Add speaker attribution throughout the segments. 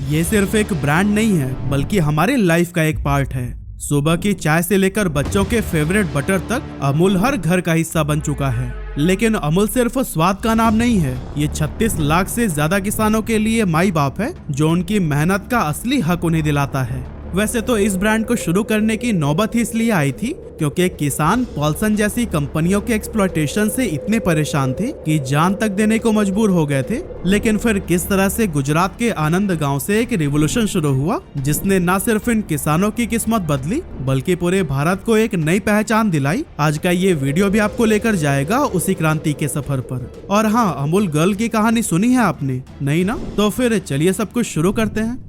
Speaker 1: ये सिर्फ एक ब्रांड नहीं है बल्कि हमारी लाइफ का एक पार्ट है। सुबह की चाय से लेकर बच्चों के फेवरेट बटर तक अमूल हर घर का हिस्सा बन चुका है। लेकिन अमूल सिर्फ स्वाद का नाम नहीं है, ये 36 लाख से ज्यादा किसानों के लिए माई बाप है जो उनकी मेहनत का असली हक उन्हें दिलाता है। वैसे तो इस ब्रांड को शुरू करने की नौबत ही इसलिए आई थी क्योंकि किसान पॉल्सन जैसी कंपनियों के एक्सप्लॉयटेशन से इतने परेशान थे कि जान तक देने को मजबूर हो गए थे। लेकिन फिर किस तरह से गुजरात के आनंद गांव से एक रिवोल्यूशन शुरू हुआ जिसने न सिर्फ इन किसानों की किस्मत बदली बल्कि पूरे भारत को एक नई पहचान दिलाई। आज का ये वीडियो भी आपको लेकर जाएगा उसी क्रांति के सफर पर। और हाँ, अमूल गर्ल की कहानी सुनी है आपने? नहीं ना? तो फिर चलिए सब कुछ शुरू करते हैं।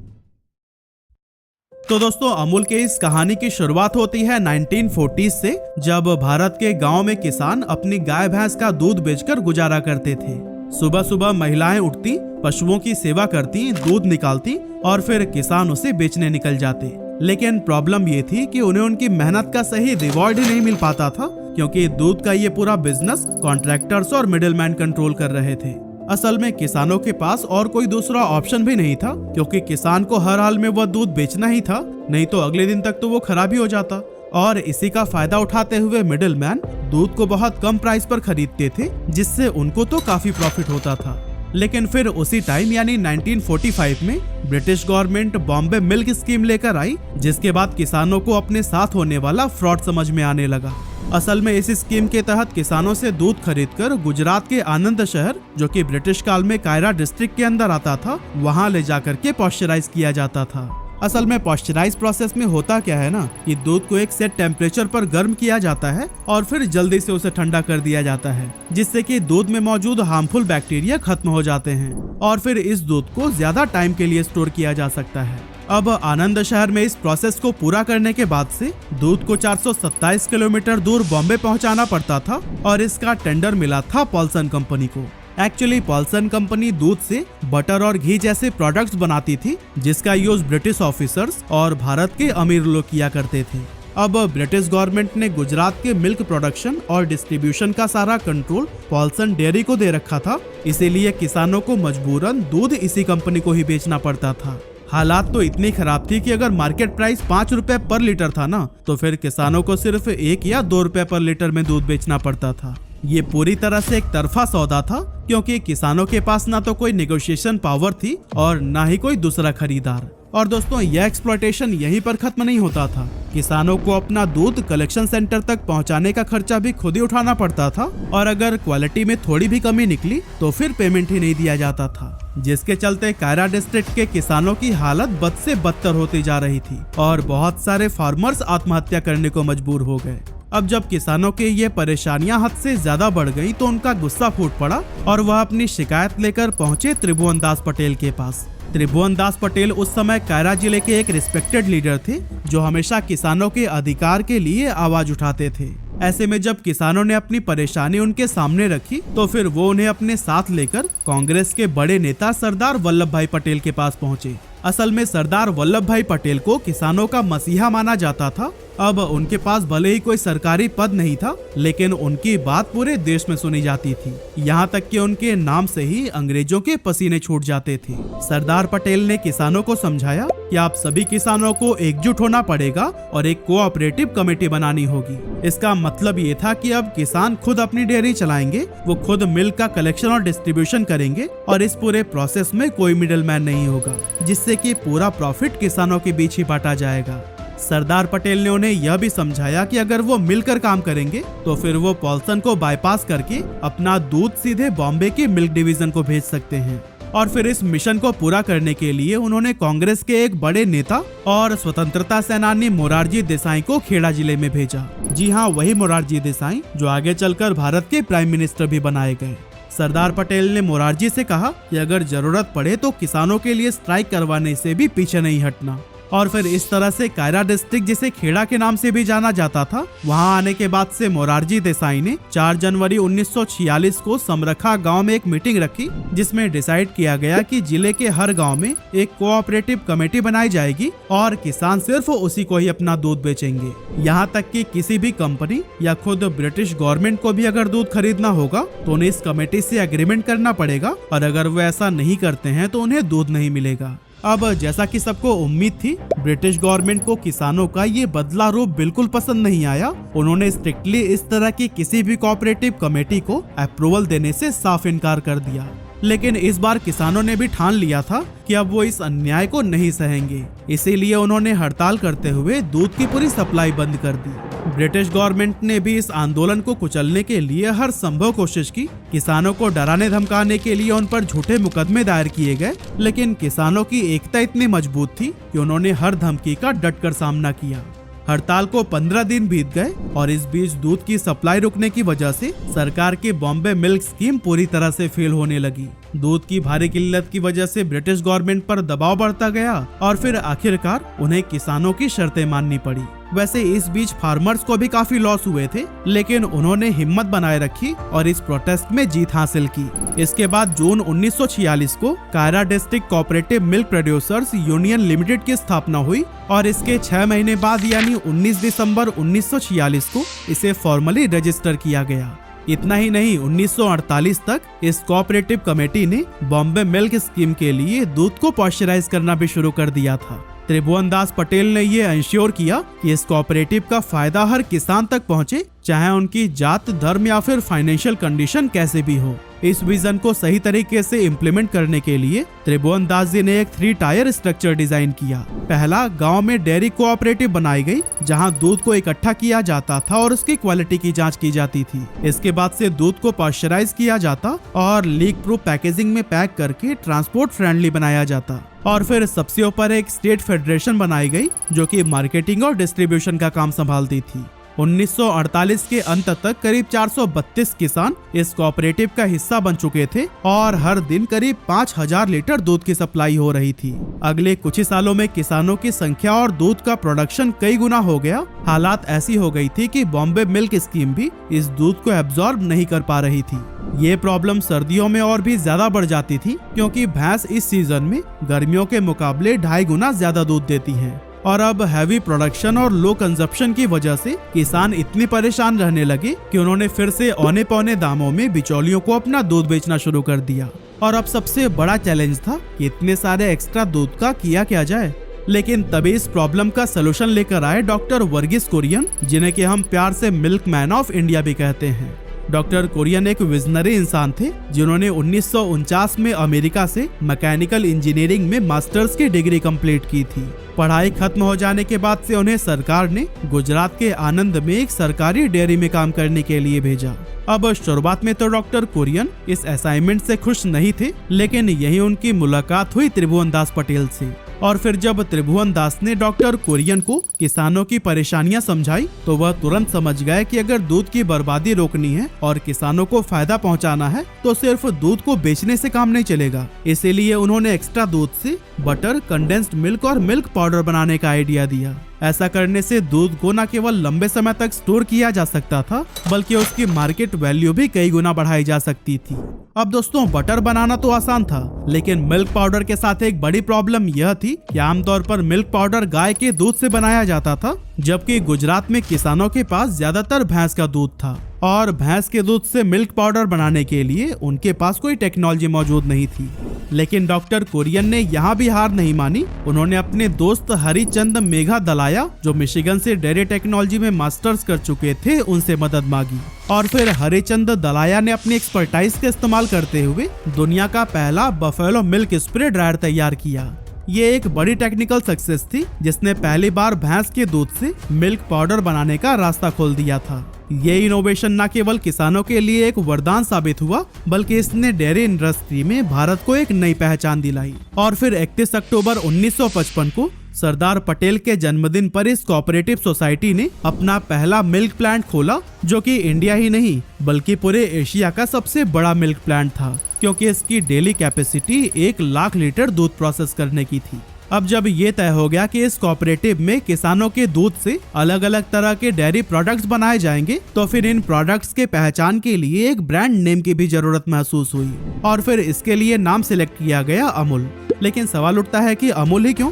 Speaker 1: तो दोस्तों, अमूल के इस कहानी की शुरुआत होती है 1940s से, जब भारत के गांव में किसान अपनी गाय भैंस का दूध बेचकर गुजारा करते थे। सुबह सुबह महिलाएं उठती, पशुओं की सेवा करती, दूध निकालती और फिर किसान उसे बेचने निकल जाते। लेकिन प्रॉब्लम ये थी कि उन्हें उनकी मेहनत का सही रिवॉर्ड ही नहीं मिल पाता था क्योंकि दूध का ये पूरा बिजनेस कॉन्ट्रैक्टर्स और मिडिलमैन कंट्रोल कर रहे थे। असल में किसानों के पास और कोई दूसरा ऑप्शन भी नहीं था क्योंकि किसान को हर हाल में वह दूध बेचना ही था, नहीं तो अगले दिन तक तो वो खराब ही हो जाता। और इसी का फायदा उठाते हुए मिडिलमैन दूध को बहुत कम प्राइस पर खरीदते थे जिससे उनको तो काफी प्रॉफिट होता था। लेकिन फिर उसी टाइम यानी 1945 में British government Bombay milk scheme लेकर आई जिसके बाद किसानों को अपने साथ होने वाला फ्रॉड समझ में आने लगा। असल में इस स्कीम के तहत किसानों से दूध खरीदकर गुजरात के आनंद शहर, जो कि ब्रिटिश काल में कायरा डिस्ट्रिक्ट के अंदर आता था, वहां ले जाकर के पॉस्चराइज किया जाता था। असल में पॉस्चराइज प्रोसेस में होता क्या है ना कि दूध को एक सेट टेम्परेचर पर गर्म किया जाता है और फिर जल्दी से उसे ठंडा कर दिया जाता है जिससे कि दूध में मौजूद हार्मफुल बैक्टीरिया खत्म हो जाते हैं और फिर इस दूध को ज्यादा टाइम के लिए स्टोर किया जा सकता है। अब आनंद शहर में इस प्रोसेस को पूरा करने के बाद से दूध को 427 किलोमीटर दूर बॉम्बे पहुंचाना पड़ता था और इसका टेंडर मिला था पॉल्सन कंपनी को। एक्चुअली पॉल्सन कंपनी दूध से बटर और घी जैसे प्रोडक्ट्स बनाती थी जिसका यूज ब्रिटिश ऑफिसर्स और भारत के अमीर लोग किया करते थे। अब ब्रिटिश गवर्नमेंट ने गुजरात के मिल्क प्रोडक्शन और डिस्ट्रीब्यूशन का सारा कंट्रोल पॉल्सन डेयरी को दे रखा था, इसीलिए किसानों को मजबूरन दूध इसी कंपनी को ही बेचना पड़ता था। हालात तो इतनी खराब थी कि अगर मार्केट प्राइस 5 रुपए पर लीटर था ना तो फिर किसानों को सिर्फ 1 या 2 रुपए पर लीटर में दूध बेचना पड़ता था। ये पूरी तरह से एक तरफा सौदा था क्योंकि किसानों के पास ना तो कोई नेगोशिएशन पावर थी और ना ही कोई दूसरा खरीदार। और दोस्तों, यह एक्सप्लॉयटेशन यहीं पर खत्म नहीं होता था। किसानों को अपना दूध कलेक्शन सेंटर तक पहुंचाने का खर्चा भी खुद ही उठाना पड़ता था और अगर क्वालिटी में थोड़ी भी कमी निकली तो फिर पेमेंट ही नहीं दिया जाता था, जिसके चलते कायरा डिस्ट्रिक्ट के किसानों की हालत बद से बदतर होती जा रही थी और बहुत सारे फार्मर्स आत्महत्या करने को मजबूर हो गए। अब जब किसानों के ये परेशानियां हद से ज्यादा बढ़ गई तो उनका गुस्सा फूट पड़ा और वह अपनी शिकायत लेकर पहुंचे त्रिभुवन दास पटेल के पास। त्रिभुवन दास पटेल उस समय कायरा जिले के एक रिस्पेक्टेड लीडर थे जो हमेशा किसानों के अधिकार के लिए आवाज उठाते थे। ऐसे में जब किसानों ने अपनी परेशानी उनके सामने रखी तो फिर वो उन्हें अपने साथ लेकर कांग्रेस के बड़े नेता सरदार वल्लभ भाई पटेल के पास पहुंचे। असल में सरदार वल्लभ भाई पटेल को किसानों का मसीहा माना जाता था। अब उनके पास भले ही कोई सरकारी पद नहीं था लेकिन उनकी बात पूरे देश में सुनी जाती थी, यहाँ तक कि उनके नाम से ही अंग्रेजों के पसीने छूट जाते थे। सरदार पटेल ने किसानों को समझाया कि आप सभी किसानों को एकजुट होना पड़ेगा और एक कोऑपरेटिव कमेटी बनानी होगी। इसका मतलब ये था कि अब किसान खुद अपनी डेयरी चलाएंगे, वो खुद मिल्क का कलेक्शन और डिस्ट्रीब्यूशन करेंगे और इस पूरे प्रोसेस में कोई मिडिलमैन नहीं होगा जिससे कि पूरा प्रॉफिट किसानों के बीच ही बांटा जाएगा। सरदार पटेल ने उन्हें यह भी समझाया कि अगर वो मिलकर काम करेंगे तो फिर वो पॉल्सन को बाईपास करके अपना दूध सीधे बॉम्बे के मिल्क डिवीजन को भेज सकते हैं। और फिर इस मिशन को पूरा करने के लिए उन्होंने कांग्रेस के एक बड़े नेता और स्वतंत्रता सेनानी मोरारजी देसाई को खेड़ा जिले में भेजा। जी हाँ, वही मोरारजी देसाई जो आगे चलकर भारत के प्राइम मिनिस्टर भी बनाए गए। सरदार पटेल ने मोरारजी से कहा कि अगर जरूरत पड़े तो किसानों के लिए स्ट्राइक करवाने से भी पीछे नहीं हटना। और फिर इस तरह से कायरा डिस्ट्रिक्ट, जिसे खेड़ा के नाम से भी जाना जाता था, वहां आने के बाद से मोरारजी देसाई ने 4 जनवरी 1946 को समरखा गांव में एक मीटिंग रखी जिसमें डिसाइड किया गया कि जिले के हर गांव में एक कोऑपरेटिव कमेटी बनाई जाएगी और किसान सिर्फ उसी को ही अपना दूध बेचेंगे। यहाँ तक कि किसी भी कंपनी या खुद ब्रिटिश गवर्नमेंट को भी अगर दूध खरीदना होगा तो उन्हें इस कमेटी से एग्रीमेंट करना पड़ेगा और अगर वो ऐसा नहीं करते हैं तो उन्हें दूध नहीं मिलेगा। अब जैसा कि सबको उम्मीद थी, ब्रिटिश गवर्नमेंट को किसानों का ये बदला रूप बिल्कुल पसंद नहीं आया। उन्होंने स्ट्रिक्टली इस तरह की किसी भी कोऑपरेटिव कमेटी को अप्रूवल देने से साफ इनकार कर दिया। लेकिन इस बार किसानों ने भी ठान लिया था कि अब वो इस अन्याय को नहीं सहेंगे। इसीलिए उन्होंने हड़ताल करते हुए दूध की पूरी सप्लाई बंद कर दी। ब्रिटिश गवर्नमेंट ने भी इस आंदोलन को कुचलने के लिए हर संभव कोशिश की। किसानों को डराने धमकाने के लिए उन पर झूठे मुकदमे दायर किए गए, लेकिन किसानों की एकता इतनी मजबूत थी कि उन्होंने हर धमकी का डटकर सामना किया। हड़ताल को 15 दिन बीत गए और इस बीच दूध की सप्लाई रुकने की वजह से सरकार की बॉम्बे मिल्क स्कीम पूरी तरह से फेल होने लगी। दूध की भारी किल्लत की वजह से ब्रिटिश गवर्नमेंट पर दबाव बढ़ता गया और फिर आखिरकार उन्हें किसानों की शर्तें माननी पड़ी। वैसे इस बीच फार्मर्स को भी काफी लॉस हुए थे, लेकिन उन्होंने हिम्मत बनाए रखी और इस प्रोटेस्ट में जीत हासिल की। इसके बाद जून 1946 को Kaira district cooperative milk producers union limited की स्थापना हुई और इसके 6 महीने बाद यानी 19 दिसंबर 1946 को इसे फॉर्मली रजिस्टर किया गया। इतना ही नहीं, 1948 तक इस कोऑपरेटिव कमेटी ने बॉम्बे मिल्क स्कीम के लिए दूध को पॉस्चराइज करना भी शुरू कर दिया था। त्रिभुवन दास पटेल ने ये इंश्योर किया कि इस कोऑपरेटिव का फायदा हर किसान तक पहुंचे, चाहे उनकी जात, धर्म या फिर फाइनेंशियल कंडीशन कैसे भी हो। इस विजन को सही तरीके से इम्प्लीमेंट करने के लिए त्रिभुवन दास जी ने एक 3 टायर स्ट्रक्चर डिजाइन किया। पहला, गांव में डेयरी कोऑपरेटिव बनाई गई जहां दूध को इकट्ठा किया जाता था और उसकी क्वालिटी की जांच की जाती थी। इसके बाद से दूध को पॉस्चराइज किया जाता और लीक प्रूफ पैकेजिंग में पैक करके ट्रांसपोर्ट फ्रेंडली बनाया जाता। और फिर सबसे ऊपर एक स्टेट फेडरेशन बनाई गई जो कि मार्केटिंग और डिस्ट्रीब्यूशन का काम संभालती थी। 1948 के अंत तक करीब 432 किसान इस कोऑपरेटिव का हिस्सा बन चुके थे और हर दिन करीब 5000 लीटर दूध की सप्लाई हो रही थी। अगले कुछ ही सालों में किसानों की संख्या और दूध का प्रोडक्शन कई गुना हो गया। हालात ऐसी हो गई थी कि बॉम्बे मिल्क स्कीम भी इस दूध को एब्जॉर्ब नहीं कर पा रही थी। ये प्रॉब्लम सर्दियों में और भी ज्यादा बढ़ जाती थी, क्योंकि भैंस इस सीजन में गर्मियों के मुकाबले 2.5 गुना ज्यादा दूध देती है। और अब हैवी प्रोडक्शन और लो कंजप्शन की वजह से किसान इतने परेशान रहने लगे कि उन्होंने फिर से औने पौने दामों में बिचौलियों को अपना दूध बेचना शुरू कर दिया। और अब सबसे बड़ा चैलेंज था कि इतने सारे एक्स्ट्रा दूध का किया क्या जाए। लेकिन तभी इस प्रॉब्लम का सलूशन लेकर आए डॉक्टर वर्गीस कुरियन, जिन्हें कि हम प्यार से मिल्क मैन ऑफ इंडिया भी कहते हैं। डॉक्टर कुरियन एक विजनरी इंसान थे जिन्होंने 1949 में अमेरिका से मैकेनिकल इंजीनियरिंग में मास्टर्स की डिग्री कंप्लीट की थी। पढ़ाई खत्म हो जाने के बाद से उन्हें सरकार ने गुजरात के आनंद में एक सरकारी डेयरी में काम करने के लिए भेजा। अब शुरुआत में तो डॉक्टर कुरियन इस असाइनमेंट से खुश नहीं थे, लेकिन यही उनकी मुलाकात हुई त्रिभुवन दास पटेल से। और फिर जब त्रिभुवन दास ने डॉक्टर कुरियन को किसानों की परेशानियां समझाई तो वह तुरंत समझ गए कि अगर दूध की बर्बादी रोकनी है और किसानों को फायदा पहुंचाना है तो सिर्फ दूध को बेचने से काम नहीं चलेगा। इसीलिए उन्होंने एक्स्ट्रा दूध से बटर, कंडेंस्ड मिल्क और मिल्क पाउडर बनाने का आइडिया दिया। ऐसा करने से दूध को न केवल लंबे समय तक स्टोर किया जा सकता था, बल्कि उसकी मार्केट वैल्यू भी कई गुना बढ़ाई जा सकती थी। अब दोस्तों, बटर बनाना तो आसान था, लेकिन मिल्क पाउडर के साथ एक बड़ी प्रॉब्लम यह थी कि आमतौर पर मिल्क पाउडर गाय के दूध से बनाया जाता था, जबकि गुजरात में किसानों के पास ज्यादातर भैंस का दूध था और भैंस के दूध से मिल्क पाउडर बनाने के लिए उनके पास कोई टेक्नोलॉजी मौजूद नहीं थी। लेकिन डॉक्टर कुरियन ने यहाँ भी हार नहीं मानी। उन्होंने अपने दोस्त हरिचंद मेघा दलाया, जो मिशिगन से डेयरी टेक्नोलॉजी में मास्टर्स कर चुके थे, उनसे मदद मांगी। और फिर हरिचंद दलाया ने अपनी एक्सपर्टाइज का इस्तेमाल करते हुए दुनिया का पहला बफेलो मिल्क स्प्रे ड्रायर तैयार किया। ये एक बड़ी टेक्निकल सक्सेस थी जिसने पहली बार भैंस के दूध से मिल्क पाउडर बनाने का रास्ता खोल दिया था। ये इनोवेशन न केवल किसानों के लिए एक वरदान साबित हुआ, बल्कि इसने डेयरी इंडस्ट्री में भारत को एक नई पहचान दिलाई। और फिर 31 अक्टूबर 1955 को सरदार पटेल के जन्मदिन पर इस कोऑपरेटिव सोसाइटी ने अपना पहला मिल्क प्लांट खोला, जो कि इंडिया ही नहीं बल्कि पूरे एशिया का सबसे बड़ा मिल्क प्लांट था, क्योंकि इसकी डेली कैपेसिटी 1 लाख लीटर दूध प्रोसेस करने की थी। अब जब ये तय हो गया कि इस कोऑपरेटिव में किसानों के दूध से अलग अलग तरह के डेयरी प्रोडक्ट्स बनाए जाएंगे, तो फिर इन प्रोडक्ट्स के पहचान के लिए एक ब्रांड नेम की भी जरूरत महसूस हुई। और फिर इसके लिए नाम सिलेक्ट किया गया अमूल। लेकिन सवाल उठता है कि अमूल ही क्यों?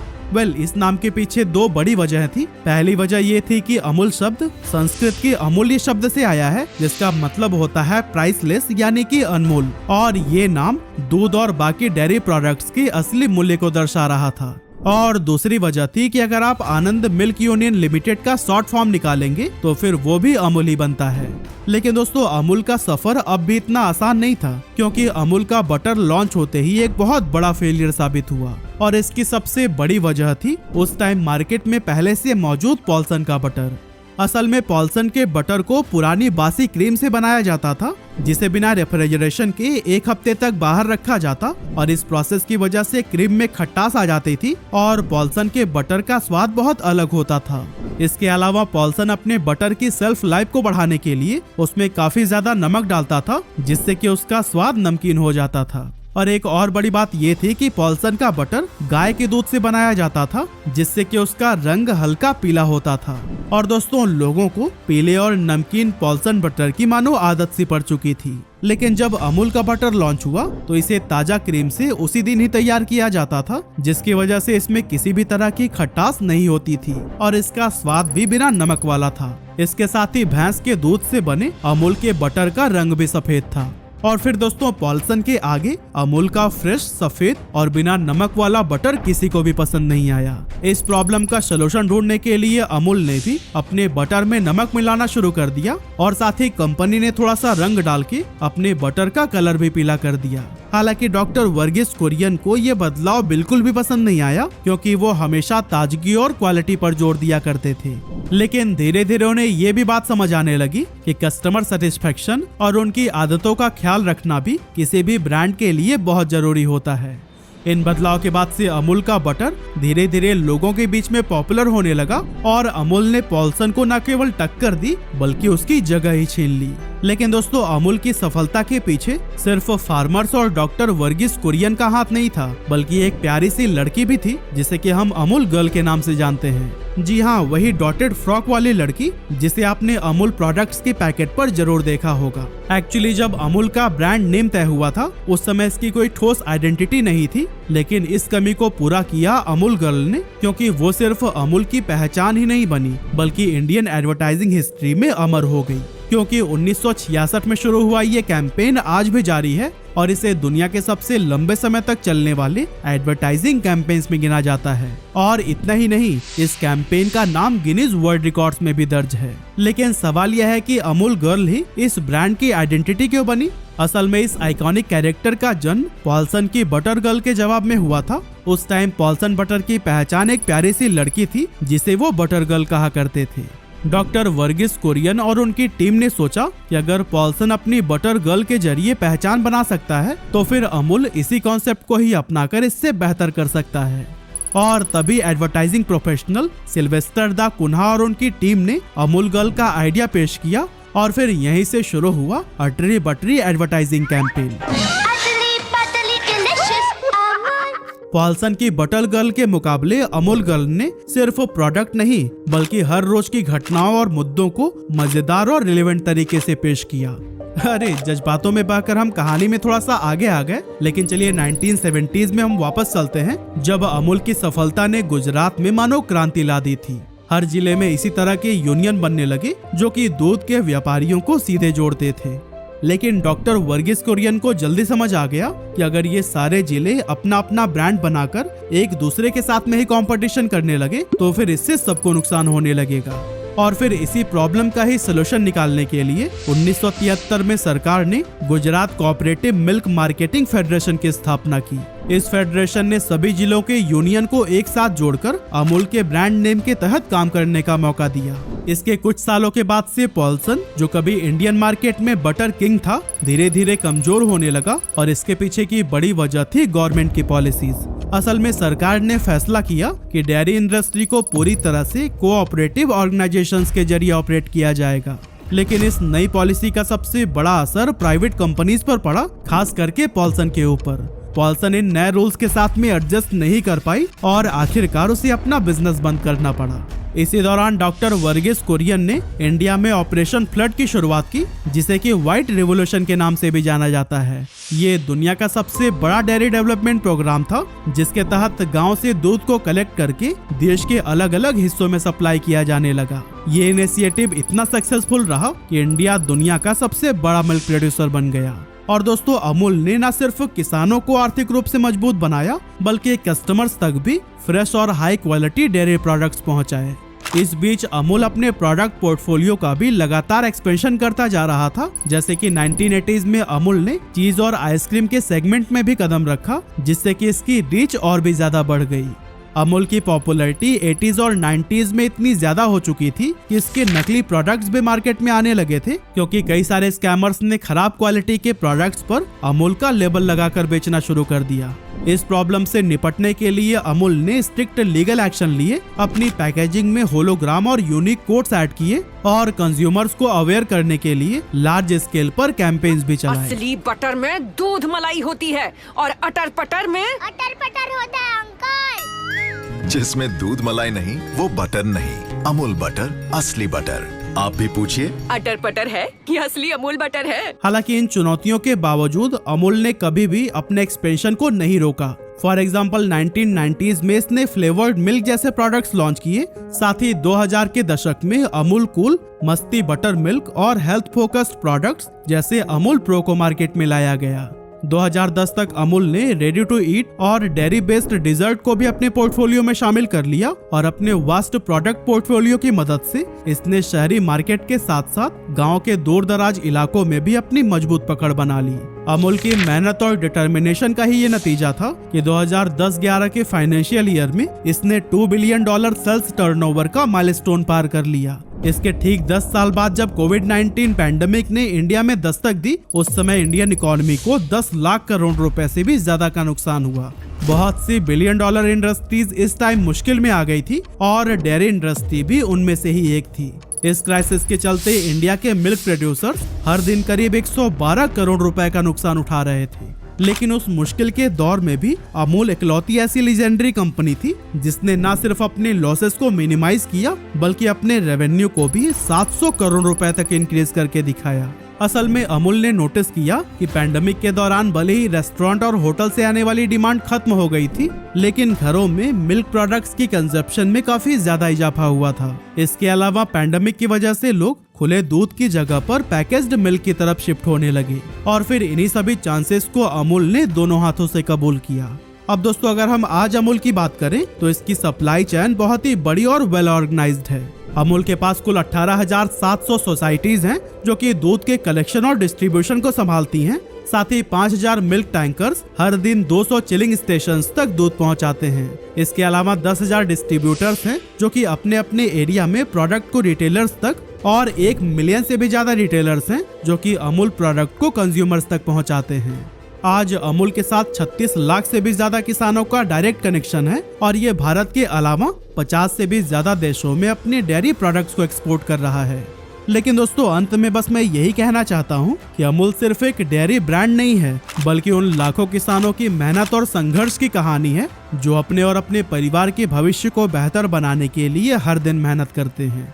Speaker 1: इस नाम के पीछे दो बड़ी वजह थी। पहली वजह ये थी कि अमूल शब्द संस्कृत के अमूल्य शब्द से आया है, जिसका मतलब होता है प्राइसलेस यानी कि अनमोल, और ये नाम दूध और बाकी डेयरी प्रोडक्ट्स के असली मूल्य को दर्शा रहा था। और दूसरी वजह थी कि अगर आप आनंद मिल्क यूनियन लिमिटेड का शॉर्ट फॉर्म निकालेंगे तो फिर वो भी अमूल ही बनता है। लेकिन दोस्तों, अमूल का सफर अब भी इतना आसान नहीं था, क्योंकि अमूल का बटर लॉन्च होते ही एक बहुत बड़ा फेलियर साबित हुआ। और इसकी सबसे बड़ी वजह थी उस टाइम मार्केट में पहले से मौजूद पॉल्सन का बटर। असल में पॉल्सन के बटर को पुरानी बासी क्रीम से बनाया जाता था, जिसे बिना रेफ्रिजरेशन के 1 हफ्ते तक बाहर रखा जाता, और इस प्रोसेस की वजह से क्रीम में खटास आ जाती थी और पॉल्सन के बटर का स्वाद बहुत अलग होता था। इसके अलावा पॉल्सन अपने बटर की सेल्फ लाइफ को बढ़ाने के लिए उसमें काफी ज्यादा नमक डालता था, जिससे कि उसका स्वाद नमकीन हो जाता था। और एक और बड़ी बात ये थी कि पॉल्सन का बटर गाय के दूध से बनाया जाता था, जिससे कि उसका रंग हल्का पीला होता था। और दोस्तों, लोगों को पीले और नमकीन पॉल्सन बटर की मानो आदत सी पड़ चुकी थी। लेकिन जब अमूल का बटर लॉन्च हुआ तो इसे ताजा क्रीम से उसी दिन ही तैयार किया जाता था, जिसकी वजह से इसमें किसी भी तरह की खटास नहीं होती थी और इसका स्वाद भी बिना नमक वाला था। इसके साथ ही भैंस के दूध से बने अमूल के बटर का रंग भी सफेद था। और फिर दोस्तों, पॉल्सन के आगे अमूल का फ्रेश सफेद और बिना नमक वाला बटर किसी को भी पसंद नहीं आया। इस प्रॉब्लम का सलूशन ढूंढने के लिए अमूल ने भी अपने बटर में नमक मिलाना शुरू कर दिया, और साथ ही कंपनी ने थोड़ा सा रंग डाल के अपने बटर का कलर भी पीला कर दिया। हालांकि डॉक्टर वर्गीस कुरियन को ये बदलाव बिल्कुल भी पसंद नहीं आया, क्योंकि वो हमेशा ताजगी और क्वालिटी पर जोर दिया करते थे। लेकिन धीरे धीरे उन्हें ये भी बात समझ आने लगी कि कस्टमर सेटिस्फेक्शन और उनकी आदतों का ख्याल रखना भी किसी भी ब्रांड के लिए बहुत जरूरी होता है। इन बदलाव के बाद से अमूल का बटर धीरे धीरे लोगों के बीच में पॉपुलर होने लगा, और अमूल ने पॉल्सन को न केवल टक्कर दी बल्कि उसकी जगह ही छीन ली। लेकिन दोस्तों, अमूल की सफलता के पीछे सिर्फ फार्मर्स और डॉक्टर वर्गीस कुरियन का हाथ नहीं था, बल्कि एक प्यारी सी लड़की भी थी, जिसे कि हम अमूल गर्ल के नाम से जानते हैं। जी हाँ, वही डॉटेड फ्रॉक वाली लड़की जिसे आपने अमूल प्रोडक्ट्स के पैकेट पर जरूर देखा होगा। एक्चुअली जब अमूल का ब्रांड नेम तय हुआ था उस समय इसकी कोई ठोस आइडेंटिटी नहीं थी, लेकिन इस कमी को पूरा किया अमूल गर्ल ने, क्योंकि वो सिर्फ अमूल की पहचान ही नहीं बनी बल्कि इंडियन एडवर्टाइजिंग हिस्ट्री में अमर हो गई। क्योंकि 1966 में शुरू हुआ ये कैंपेन आज भी जारी है और इसे दुनिया के सबसे लंबे समय तक चलने वाले एडवर्टाइजिंग कैंपेन्स में गिना जाता है। और इतना ही नहीं, इस कैंपेन का नाम गिनीज वर्ल्ड रिकॉर्ड्स में भी दर्ज है। लेकिन सवाल यह है कि अमूल गर्ल ही इस ब्रांड की आइडेंटिटी क्यों बनी? असल में इस आइकॉनिक कैरेक्टर का जन्म पॉल्सन की बटर गर्ल के जवाब में हुआ था। उस टाइम पॉल्सन बटर की पहचान एक प्यारी सी लड़की थी जिसे वो बटर गर्ल कहा करते थे। डॉक्टर वर्गीस कुरियन और उनकी टीम ने सोचा कि अगर पॉल्सन अपनी बटर गर्ल के जरिए पहचान बना सकता है तो फिर अमूल इसी कॉन्सेप्ट को ही अपनाकर इससे बेहतर कर सकता है। और तभी एडवर्टाइजिंग प्रोफेशनल सिल्वेस्टर दा कुन्हा और उनकी टीम ने अमूल गर्ल का आइडिया पेश किया, और फिर यहीं से शुरू हुआ अटरी बटरी एडवर्टाइजिंग कैंपेन। पॉल्सन की बटर गर्ल के मुकाबले अमूल गर्ल ने सिर्फ प्रोडक्ट नहीं बल्कि हर रोज की घटनाओं और मुद्दों को मजेदार और रिलेवेंट तरीके से पेश किया। अरे, जज्बातों में बहकर हम कहानी में थोड़ा सा आगे आ गए, लेकिन चलिए 1970s में हम वापस चलते हैं, जब अमूल की सफलता ने गुजरात में मानो क्रांति ला दी थी। हर जिले में इसी तरह के यूनियन बनने लगे जो कि दूध के व्यापारियों को सीधे जोड़ते थे। लेकिन डॉक्टर वर्गीस कुरियन को जल्दी समझ आ गया कि अगर ये सारे जिले अपना अपना ब्रांड बनाकर एक दूसरे के साथ में ही कंपटीशन करने लगे तो फिर इससे सबको नुकसान होने लगेगा। और फिर इसी प्रॉब्लम का ही सलूशन निकालने के लिए 1973 में सरकार ने Gujarat cooperative milk marketing federation की स्थापना की। इस फेडरेशन ने सभी जिलों के यूनियन को एक साथ जोड़कर अमूल के ब्रांड नेम के तहत काम करने का मौका दिया। इसके कुछ सालों के बाद से पॉल्सन, जो कभी इंडियन मार्केट में बटर किंग था, धीरे धीरे कमजोर होने लगा, और इसके पीछे की बड़ी वजह थी गवर्नमेंट की पॉलिसीज। असल में सरकार ने फैसला किया कि डेयरी इंडस्ट्री को पूरी तरह से कोऑपरेटिव ऑर्गेनाइजेशंस के जरिए ऑपरेट किया जाएगा। लेकिन इस नई पॉलिसी का सबसे बड़ा असर प्राइवेट कंपनीज पर पड़ा, खास करके पॉल्सन के ऊपर। पॉल्सन इन नए रूल्स के साथ में एडजस्ट नहीं कर पाई और आखिरकार उसे अपना बिजनेस बंद करना पड़ा। इसी दौरान डॉक्टर वर्गीस कुरियन ने इंडिया में ऑपरेशन फ्लड की शुरुआत की, जिसे कि व्हाइट रिवॉल्यूशन के नाम से भी जाना जाता है। ये दुनिया का सबसे बड़ा डेयरी डेवलपमेंट प्रोग्राम था, जिसके तहत गांव से दूध को कलेक्ट करके देश के अलग अलग हिस्सों में सप्लाई किया जाने लगा। ये इनिशिएटिव इतना सक्सेसफुल रहा कि इंडिया दुनिया का सबसे बड़ा मिल्क प्रोड्यूसर बन गया। और दोस्तों, अमूल ने न सिर्फ किसानों को आर्थिक रूप से मजबूत बनाया, बल्कि कस्टमर्स तक भी फ्रेश और हाई क्वालिटी डेयरी प्रोडक्ट्स पहुंचाए। इस बीच अमूल अपने प्रोडक्ट पोर्टफोलियो का भी लगातार एक्सपेंशन करता जा रहा था। जैसे कि 1980s में अमूल ने चीज और आइसक्रीम के सेगमेंट में भी कदम रखा, जिससे कि इसकी रीच और भी ज्यादा बढ़ गई। अमूल की पॉपुलैरिटी 80s और 90s में इतनी ज्यादा हो चुकी थी कि इसके नकली प्रोडक्ट्स भी मार्केट में आने लगे थे, क्योंकि कई सारे स्कैमर्स ने खराब क्वालिटी के प्रोडक्ट्स पर अमूल का लेबल लगाकर बेचना शुरू कर दिया। इस प्रॉब्लम से निपटने के लिए अमूल ने स्ट्रिक्ट लीगल एक्शन लिए, अपनी पैकेजिंग में होलोग्राम और यूनिक कोड्स ऐड किए और कंज्यूमर्स को अवेयर करने के लिए लार्ज स्केल पर कैंपेन्स भी चलाए।
Speaker 2: असली बटर में दूध मलाई होती है और अटर पटर में
Speaker 3: अटर पटर होता है अंकल।
Speaker 4: जिसमें दूध मलाई नहीं वो बटर नहीं। अमूल बटर, असली बटर। आप भी पूछिए,
Speaker 2: अटर पटर है कि असली अमूल बटर है।
Speaker 1: हालांकि इन चुनौतियों के बावजूद अमूल ने कभी भी अपने एक्सपेंशन को नहीं रोका। फॉर एग्जाम्पल 1990s में इसने फ्लेवर्ड मिल्क जैसे प्रोडक्ट्स लॉन्च किए। साथ ही 2000 के दशक में अमूल कूल, मस्ती बटर मिल्क और हेल्थ फोकस्ड प्रोडक्ट्स जैसे अमूल प्रो को मार्केट में लाया गया। 2010 तक अमूल ने रेडी टू ईट और डेयरी बेस्ड डिजर्ट को भी अपने पोर्टफोलियो में शामिल कर लिया और अपने वास्ट प्रोडक्ट पोर्टफोलियो की मदद से इसने शहरी मार्केट के साथ साथ गांव के दूर दराज इलाकों में भी अपनी मजबूत पकड़ बना ली। अमूल की मेहनत और डिटर्मिनेशन का ही ये नतीजा था कि 2010-11 के फाइनेंशियल ईयर में इसने $2 बिलियन सेल्स टर्नओवर का माइलस्टोन पार कर लिया। इसके ठीक 10 साल बाद जब कोविड-19 पैंडेमिक ने इंडिया में दस्तक दी, उस समय इंडियन इकोनॉमी को 10 लाख करोड़ रुपए से भी ज्यादा का नुकसान हुआ। बहुत सी $बिलियन इंडस्ट्रीज इस टाइम मुश्किल में आ गई थी और डेयरी इंडस्ट्री भी उनमें से ही एक थी। इस क्राइसिस के चलते इंडिया के मिल्क प्रोड्यूसर्स हर दिन करीब 112 करोड़ रुपए का नुकसान उठा रहे थे। लेकिन उस मुश्किल के दौर में भी अमूल इकलौती ऐसी लीजेंडरी कंपनी थी जिसने न सिर्फ अपने लॉसेस को मिनिमाइज किया, बल्कि अपने रेवेन्यू को भी 700 करोड़ रुपए तक इंक्रीज करके दिखाया। असल में अमूल ने नोटिस किया कि पैंडेमिक के दौरान भले ही रेस्टोरेंट और होटल से आने वाली डिमांड खत्म हो गई थी, लेकिन घरों में मिल्क प्रोडक्ट्स की कंजप्शन में काफी ज्यादा इजाफा हुआ था। इसके अलावा पैंडेमिक की वजह से लोग खुले दूध की जगह पर पैकेज्ड मिल्क की तरफ शिफ्ट होने लगे और फिर इन्हीं सभी चांसेस को अमूल ने दोनों हाथों से कबूल किया। अब दोस्तों, अगर हम आज अमूल की बात करें तो इसकी सप्लाई चेन बहुत ही बड़ी और वेल ऑर्गेनाइज्ड है। अमूल के पास कुल 18,700 सोसाइटीज हैं जो कि दूध के कलेक्शन और डिस्ट्रीब्यूशन को संभालती हैं। साथ ही 5,000 मिल्क टैंकर्स हर दिन 200 चिलिंग स्टेशंस तक दूध पहुंचाते हैं। इसके अलावा 10,000 डिस्ट्रीब्यूटर्स हैं जो कि अपने अपने एरिया में प्रोडक्ट को रिटेलर्स तक, और 1 मिलियन से भी ज्यादा रिटेलर्स हैं जो कि अमूल प्रोडक्ट को कंज्यूमर्स तक पहुंचाते हैं। आज अमूल के साथ 36 लाख से भी ज्यादा किसानों का डायरेक्ट कनेक्शन है और ये भारत के अलावा 50 से भी ज्यादा देशों में अपने डेयरी प्रोडक्ट्स को एक्सपोर्ट कर रहा है। लेकिन दोस्तों, अंत में बस मैं यही कहना चाहता हूँ कि अमूल सिर्फ एक डेयरी ब्रांड नहीं है, बल्कि उन लाखों किसानों की मेहनत और संघर्ष की कहानी है जो अपने और अपने परिवार के भविष्य को बेहतर बनाने के लिए हर दिन मेहनत करते हैं।